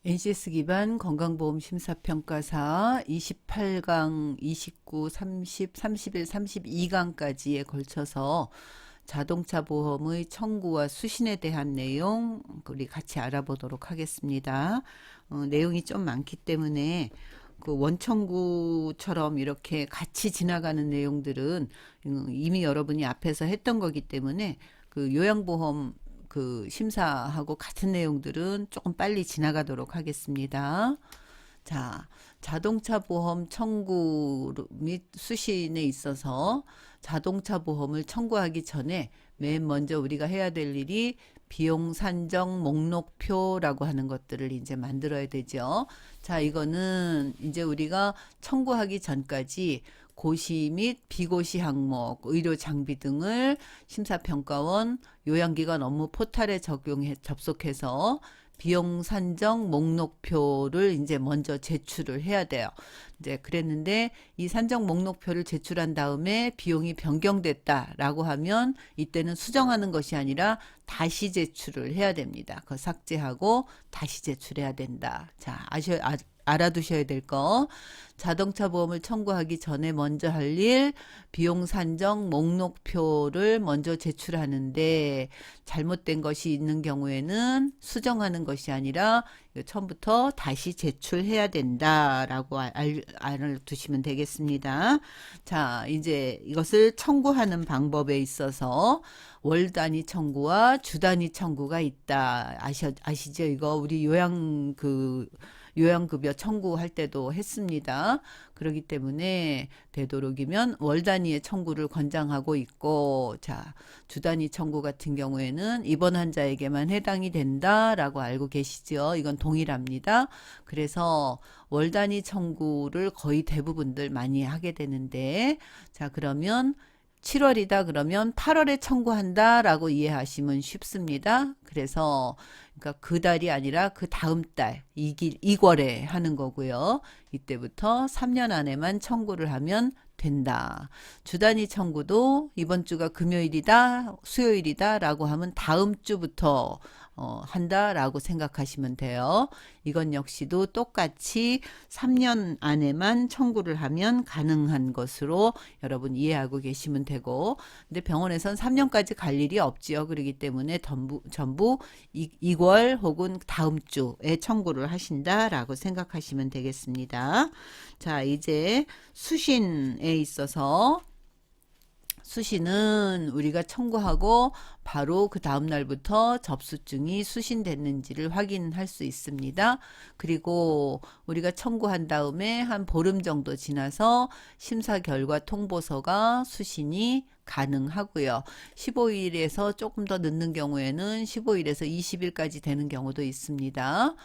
NCS 기반 건강보험 심사평가사 28강, 29, 30, 31, 32강까지에 걸쳐서 자동차 보험의 청구와 수신에 대한 내용 우리 같이 알아보도록 하겠습니다. 내용이 좀 많기 때문에 그 원청구처럼 이렇게 같이 지나가는 내용들은 이미 여러분이 앞에서 했던 거기 때문에 그 요양보험 그 심사하고 같은 내용들은 조금 빨리 지나가도록 하겠습니다. 자, 자동차 보험 청구 및 수신에 있어서 자동차 보험을 청구하기 전에 맨 먼저 우리가 해야 될 일이 비용 산정 목록표라고 하는 것들을 이제 만들어야 되죠. 자, 이거는 이제 우리가 청구하기 전까지 고시 및 비고시 항목, 의료 장비 등을 심사평가원 요양기관 업무 포탈에 접속해서 비용 산정 목록표를 이제 먼저 제출을 해야 돼요. 이제 그랬는데 이 산정 목록표를 제출한 다음에 비용이 변경됐다라고 하면 이때는 수정하는 것이 아니라 다시 제출을 해야 됩니다. 그거 삭제하고 다시 제출해야 된다. 자, 알아두셔야 될 거. 자동차 보험을 청구하기 전에 먼저 할 일, 비용 산정 목록표를 먼저 제출하는데 잘못된 것이 있는 경우에는 수정하는 것이 아니라 처음부터 다시 제출해야 된다라고 알아두시면 되겠습니다. 자, 이제 이것을 청구하는 방법에 있어서 월 단위 청구와 주 단위 청구가 있다. 아시죠? 이거 우리 요양급여 청구할 때도 했습니다. 그렇기 때문에 되도록이면 월 단위의 청구를 권장하고 있고, 자, 주 단위 청구 같은 경우에는 입원 환자에게만 해당이 된다라고 알고 계시죠? 이건 동일합니다. 그래서 월 단위 청구를 거의 대부분들 많이 하게 되는데, 자, 그러면 7월이다 그러면 8월에 청구한다라고 이해하시면 쉽습니다. 그래서 그러니까 그 달이 아니라 그 다음 달 2월에 하는 거고요. 이때부터 3년 안에만 청구를 하면 된다. 주 단위 청구도 이번 주가 금요일이다, 수요일이다 라고 하면 다음 주부터 한다라고 생각하시면 돼요. 이건 역시도 똑같이 3년 안에만 청구를 하면 가능한 것으로 여러분 이해하고 계시면 되고, 근데 병원에선 3년까지 갈 일이 없지요. 그렇기 때문에 전부 2월 혹은 다음 주에 청구를 하신다라고 생각하시면 되겠습니다. 자, 이제 수신에 있어서 수신은 우리가 청구하고 바로 그 다음 날부터 접수증이 수신됐는지를 확인할 수 있습니다. 그리고 우리가 청구한 다음에 한 보름 정도 지나서 심사 결과 통보서가 수신이 가능하고요. 15일에서 조금 더 늦는 경우에는 15일에서 20일까지 되는 경우도 있습니다.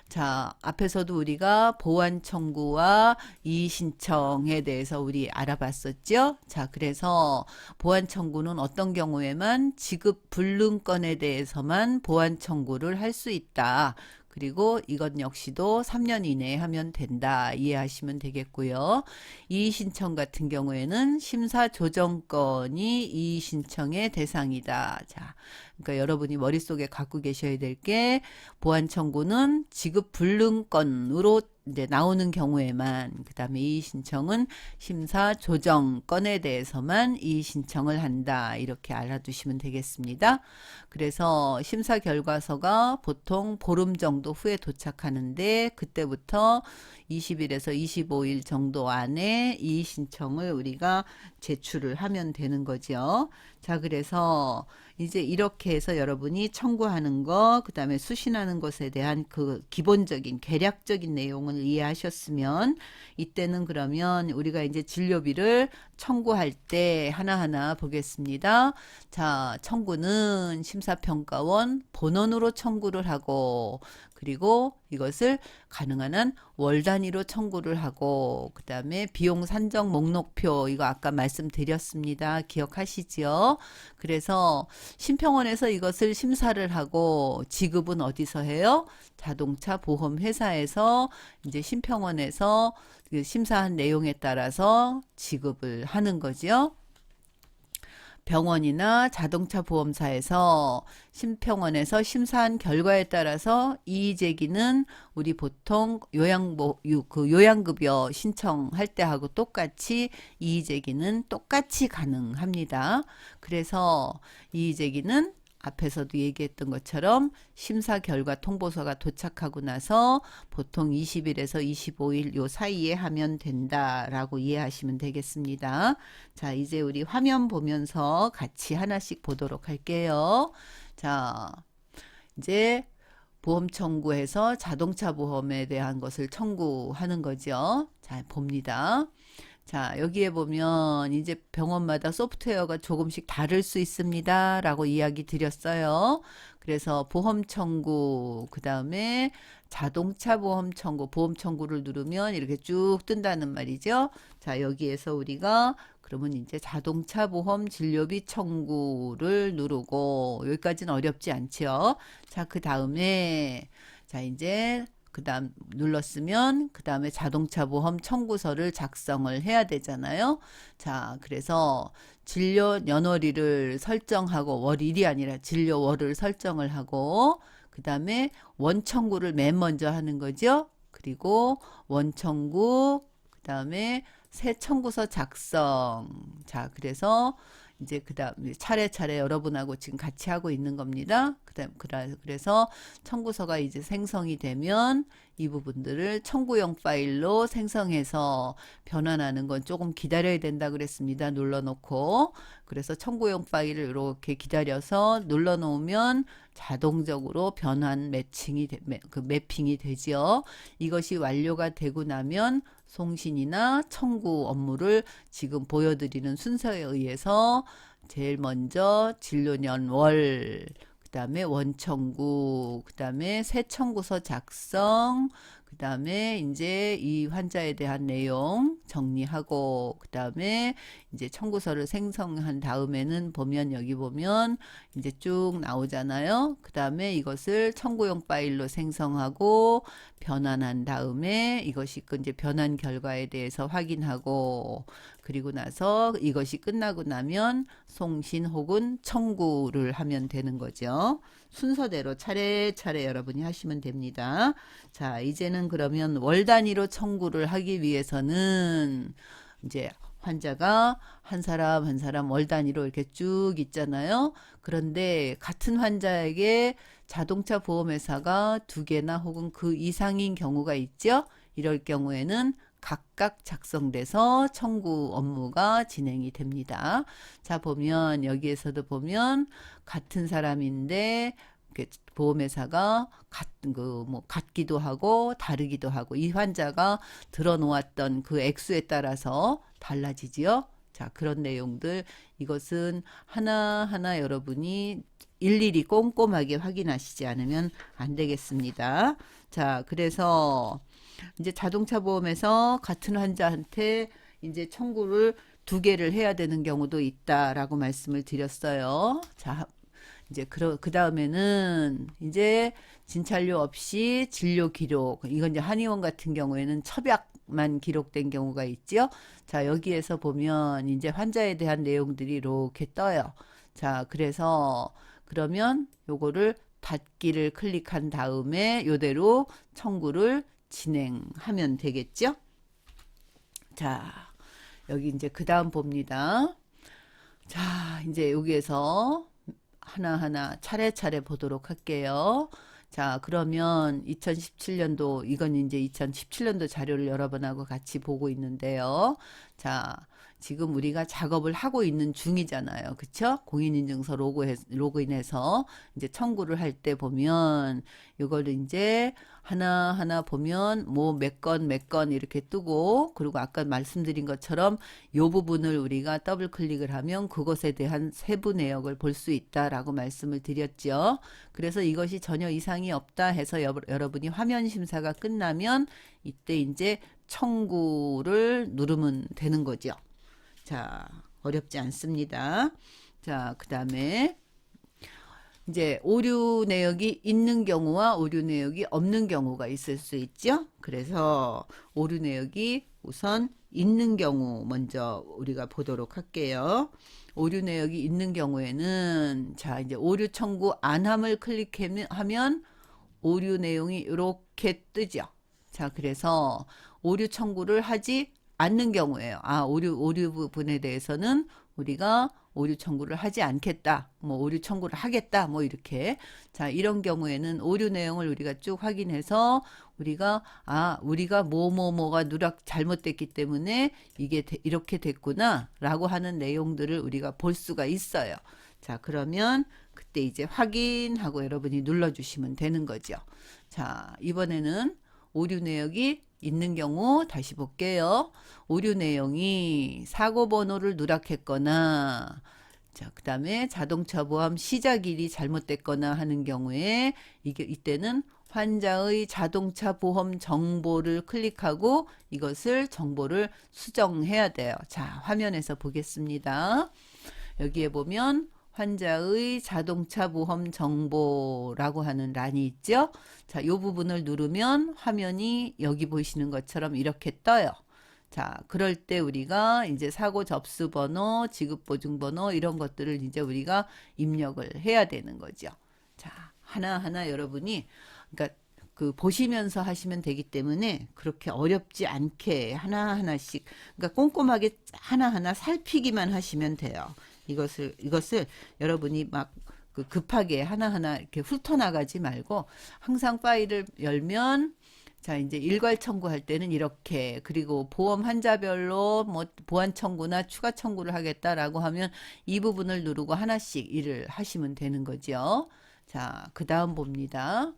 자, 앞에서도 우리가 보완 청구와 이의 신청에 대해서 우리 알아봤었죠. 자, 그래서 보완 청구는 어떤 경우에만 지급 불능건에 대해서만 보완 청구를 할 수 있다. 그리고 이것 역시도 3년 이내에 하면 된다. 이해하시면 되겠고요. 이의 신청 같은 경우에는 심사 조정건이 이의 신청의 대상이다. 자, 그러니까 여러분이 머릿속에 갖고 계셔야 될 게 보완 청구는 지급 불능건으로 이제 나오는 경우에만, 그 다음에 이의 신청은 심사 조정 건에 대해서만 이의 신청을 한다. 이렇게 알아두시면 되겠습니다. 그래서 심사 결과서가 보통 보름 정도 후에 도착하는데 그때부터 20일에서 25일 정도 안에 이의 신청을 우리가 제출을 하면 되는 거죠. 자, 그래서 이제 이렇게 해서 여러분이 청구하는 거, 그 다음에 수신하는 것에 대한 그 기본적인 개략적인 내용을 이해하셨으면 이때는 그러면 우리가 이제 진료비를 청구할 때 하나하나 보겠습니다. 자, 청구는 심사평가원 본원으로 청구를 하고, 그리고 이것을 가능한 한 월 단위로 청구를 하고, 그 다음에 비용 산정 목록표, 이거 아까 말씀드렸습니다. 기억하시지요? 그래서 심평원에서 이것을 심사를 하고 지급은 어디서 해요? 자동차 보험 회사에서 이제 심평원에서 심사한 내용에 따라서 지급을 하는 거죠. 병원이나 자동차 보험사에서 심평원에서 심사한 결과에 따라서 이의제기는 우리 보통 요양급여 신청할 때하고 똑같이 이의제기는 똑같이 가능합니다. 그래서 이의제기는 앞에서도 얘기했던 것처럼 심사 결과 통보서가 도착하고 나서 보통 20일에서 25일 요 사이에 하면 된다라고 이해하시면 되겠습니다. 자, 이제 우리 화면 보면서 같이 하나씩 보도록 할게요. 자, 이제 보험 청구해서 자동차 보험에 대한 것을 청구하는 거죠. 자, 봅니다. 자, 여기에 보면 이제 병원마다 소프트웨어가 조금씩 다를 수 있습니다. 라고 이야기 드렸어요. 그래서 보험 청구, 그 다음에 자동차 보험 청구, 보험 청구를 누르면 이렇게 쭉 뜬다는 말이죠. 자, 여기에서 우리가 그러면 이제 자동차 보험 진료비 청구를 누르고, 여기까지는 어렵지 않죠. 자, 그 다음에, 자, 이제 그 다음 눌렀으면 그 다음에 자동차 보험 청구서를 작성을 해야 되잖아요. 자, 그래서 진료 연월일을 설정하고, 월일이 아니라 진료월을 설정을 하고, 그 다음에 원청구를 맨 먼저 하는 거죠. 그리고 원청구, 그 다음에 새 청구서 작성. 자, 그래서 이제 그 다음 차례차례 여러분하고 지금 같이 하고 있는 겁니다. 그래서 청구서가 이제 생성이 되면 이 부분들을 청구용 파일로 생성해서 변환하는 건 조금 기다려야 된다 그랬습니다. 눌러놓고. 그래서 청구용 파일을 이렇게 기다려서 눌러놓으면 자동적으로 변환 매핑이 되죠. 이것이 완료가 되고 나면 송신이나 청구 업무를 지금 보여드리는 순서에 의해서 제일 먼저 진료년월, 그 다음에 원청구, 그 다음에 새 청구서 작성, 그 다음에 이제 이 환자에 대한 내용 정리하고, 그 다음에 이제 청구서를 생성한 다음에는 보면 여기 보면 이제 쭉 나오잖아요. 그 다음에 이것을 청구용 파일로 생성하고 변환한 다음에 이것이 이제 변환 결과에 대해서 확인하고, 그리고 나서 이것이 끝나고 나면 송신 혹은 청구를 하면 되는 거죠. 순서대로 차례차례 여러분이 하시면 됩니다. 자, 이제는 그러면 월 단위로 청구를 하기 위해서는 이제 환자가 한 사람 한 사람 월 단위로 이렇게 쭉 있잖아요. 그런데 같은 환자에게 자동차 보험회사가 두 개나 혹은 그 이상인 경우가 있죠. 이럴 경우에는 각각 작성돼서 청구 업무가 진행이 됩니다. 자, 보면 여기에서도 보면 같은 사람인데 보험회사가 같기도 하고 다르기도 하고 이 환자가 들어놓았던 그 액수에 따라서 달라지지요. 자, 그런 내용들 이것은 하나하나 여러분이 일일이 꼼꼼하게 확인하시지 않으면 안 되겠습니다. 자, 그래서 이제 자동차 보험에서 같은 환자한테 이제 청구를 두 개를 해야 되는 경우도 있다라고 말씀을 드렸어요. 자, 이제 그 다음에는 이제 진찰료 없이 진료 기록, 이건 이제 한의원 같은 경우에는 첩약만 기록된 경우가 있죠. 자, 여기에서 보면 이제 환자에 대한 내용들이 이렇게 떠요. 자, 그래서 그러면 요거를 닫기를 클릭한 다음에 요대로 청구를 진행하면 되겠죠. 자, 여기 이제 그 다음 봅니다. 자, 이제 여기에서 하나하나 차례차례 보도록 할게요. 자, 그러면 2017년도, 이건 이제 2017년도 자료를 여러분하고 같이 보고 있는데요. 자, 지금 우리가 작업을 하고 있는 중이잖아요. 그쵸? 공인인증서 로그인해서 이제 청구를 할 때 보면 이거를 이제 하나하나 보면 뭐 몇 건 이렇게 뜨고, 그리고 아까 말씀드린 것처럼 요 부분을 우리가 더블 클릭을 하면 그것에 대한 세부 내역을 볼 수 있다라고 말씀을 드렸죠. 그래서 이것이 전혀 이상이 없다 해서 여러분이 화면 심사가 끝나면 이때 이제 청구를 누르면 되는 거죠. 자, 어렵지 않습니다. 자, 그 다음에 이제 오류 내역이 있는 경우와 오류 내역이 없는 경우가 있을 수 있죠. 그래서 오류 내역이 우선 있는 경우 먼저 우리가 보도록 할게요. 오류 내역이 있는 경우에는 자, 이제 오류 청구 안함을 클릭하면 오류 내용이 이렇게 뜨죠. 자, 그래서 오류 청구를 하지 않는 경우에요. 아, 오류 부분에 대해서는 우리가 오류 청구를 하지 않겠다. 뭐 오류 청구를 하겠다. 뭐 이렇게. 자, 이런 경우에는 오류 내용을 우리가 쭉 확인해서 우리가 뭐가 누락 잘못됐기 때문에 이게 이렇게 됐구나라고 하는 내용들을 우리가 볼 수가 있어요. 자, 그러면 그때 이제 확인하고 여러분이 눌러주시면 되는 거죠. 자, 이번에는 오류 내역이 있는 경우 다시 볼게요. 오류 내용이 사고 번호를 누락했거나, 자, 그 다음에 자동차 보험 시작일이 잘못됐거나 하는 경우에 이때는 환자의 자동차 보험 정보를 클릭하고 이것을 정보를 수정해야 돼요. 자, 화면에서 보겠습니다. 여기에 보면 환자의 자동차 보험 정보라고 하는 란이 있죠. 자, 이 부분을 누르면 화면이 여기 보시는 것처럼 이렇게 떠요. 자, 그럴 때 우리가 이제 사고 접수 번호, 지급 보증 번호 이런 것들을 이제 우리가 입력을 해야 되는 거죠. 자, 하나하나 여러분이 그러니까 그 보시면서 하시면 되기 때문에 그렇게 어렵지 않게 하나하나씩 그러니까 꼼꼼하게 하나하나 살피기만 하시면 돼요. 이것을 여러분이 막 급하게 하나하나 이렇게 훑어나가지 말고 항상 파일을 열면 자, 이제 일괄 청구할 때는 이렇게 그리고 보험 환자별로 뭐 보완 청구나 추가 청구를 하겠다라고 하면 이 부분을 누르고 하나씩 일을 하시면 되는 거죠. 자, 그 다음 봅니다.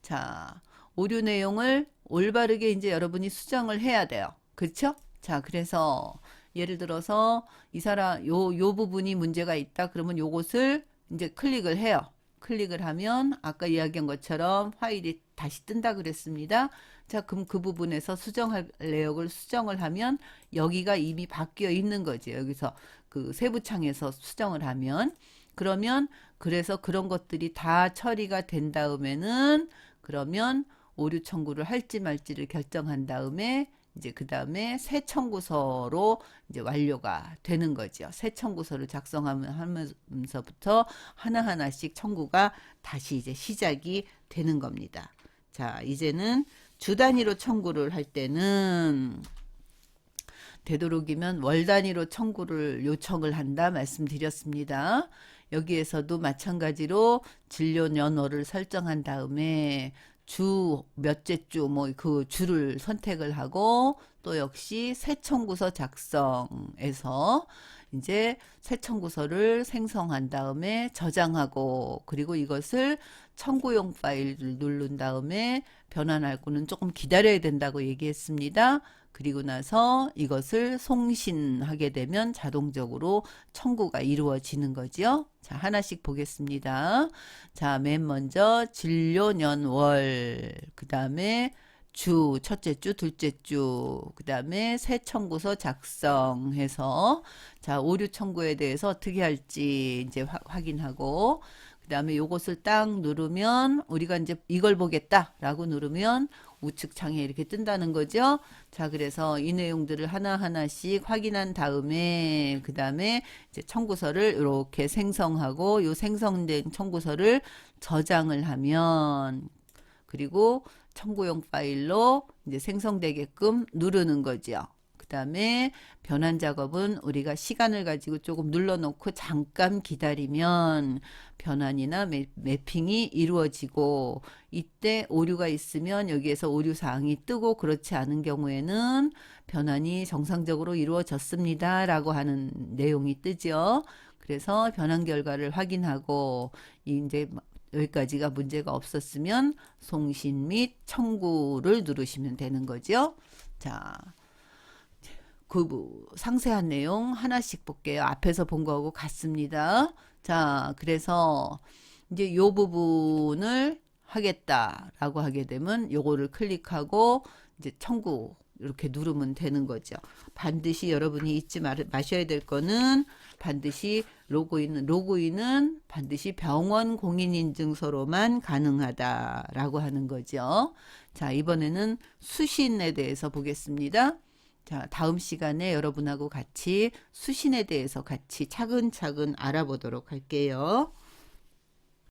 자, 오류 내용을 올바르게 이제 여러분이 수정을 해야 돼요. 그렇죠? 자, 그래서 예를 들어서 이 사람 요 부분이 문제가 있다 그러면 요것을 이제 클릭을 해요. 클릭을 하면 아까 이야기한 것처럼 파일이 다시 뜬다 그랬습니다. 자, 그럼 그 부분에서 수정할 내역을 수정을 하면 여기가 이미 바뀌어 있는 거죠. 여기서 그 세부창에서 수정을 하면 그러면 그래서 그런 것들이 다 처리가 된 다음에는 그러면 오류 청구를 할지 말지를 결정한 다음에 이제 그 다음에 새 청구서로 이제 완료가 되는 거죠. 새 청구서를 작성하면서부터 하나하나씩 청구가 다시 이제 시작이 되는 겁니다. 자, 이제는 주 단위로 청구를 할 때는 되도록이면 월 단위로 청구를 요청을 한다 말씀드렸습니다. 여기에서도 마찬가지로 진료 연호를 설정한 다음에 주 몇째 주 뭐 그 주를 선택을 하고 또 역시 새 청구서 작성에서 이제 새 청구서를 생성한 다음에 저장하고 그리고 이것을 청구용 파일을 누른 다음에 변환할 거는 조금 기다려야 된다고 얘기했습니다. 그리고 나서 이것을 송신하게 되면 자동적으로 청구가 이루어지는 거죠. 자, 하나씩 보겠습니다. 자, 맨 먼저 진료년월, 그 다음에 주, 첫째 주, 둘째 주, 그 다음에 새 청구서 작성해서 자, 오류 청구에 대해서 어떻게 할지 이제 확인하고 그 다음에 요것을 딱 누르면 우리가 이제 이걸 보겠다라고 누르면 우측 창에 이렇게 뜬다는 거죠. 자, 그래서 이 내용들을 하나하나씩 확인한 다음에 그 다음에 이제 청구서를 이렇게 생성하고 요 생성된 청구서를 저장을 하면 그리고 청구용 파일로 이제 생성되게끔 누르는 거죠. 그 다음에 변환 작업은 우리가 시간을 가지고 조금 눌러놓고 잠깐 기다리면 변환이나 매핑이 이루어지고 이때 오류가 있으면 여기에서 오류 사항이 뜨고 그렇지 않은 경우에는 변환이 정상적으로 이루어졌습니다 라고 하는 내용이 뜨죠. 그래서 변환 결과를 확인하고 이제 여기까지가 문제가 없었으면 송신 및 청구를 누르시면 되는 거죠. 자, 그 상세한 내용 하나씩 볼게요. 앞에서 본 거하고 같습니다. 자, 그래서 이제 요 부분을 하겠다라고 하게 되면 요거를 클릭하고 이제 청구 이렇게 누르면 되는 거죠. 반드시 여러분이 잊지 마셔야 될 거는 반드시 로그인은 반드시 병원 공인인증서로만 가능하다라고 하는 거죠. 자, 이번에는 수신에 대해서 보겠습니다. 자, 다음 시간에 여러분하고 같이 수신에 대해서 같이 차근차근 알아보도록 할게요.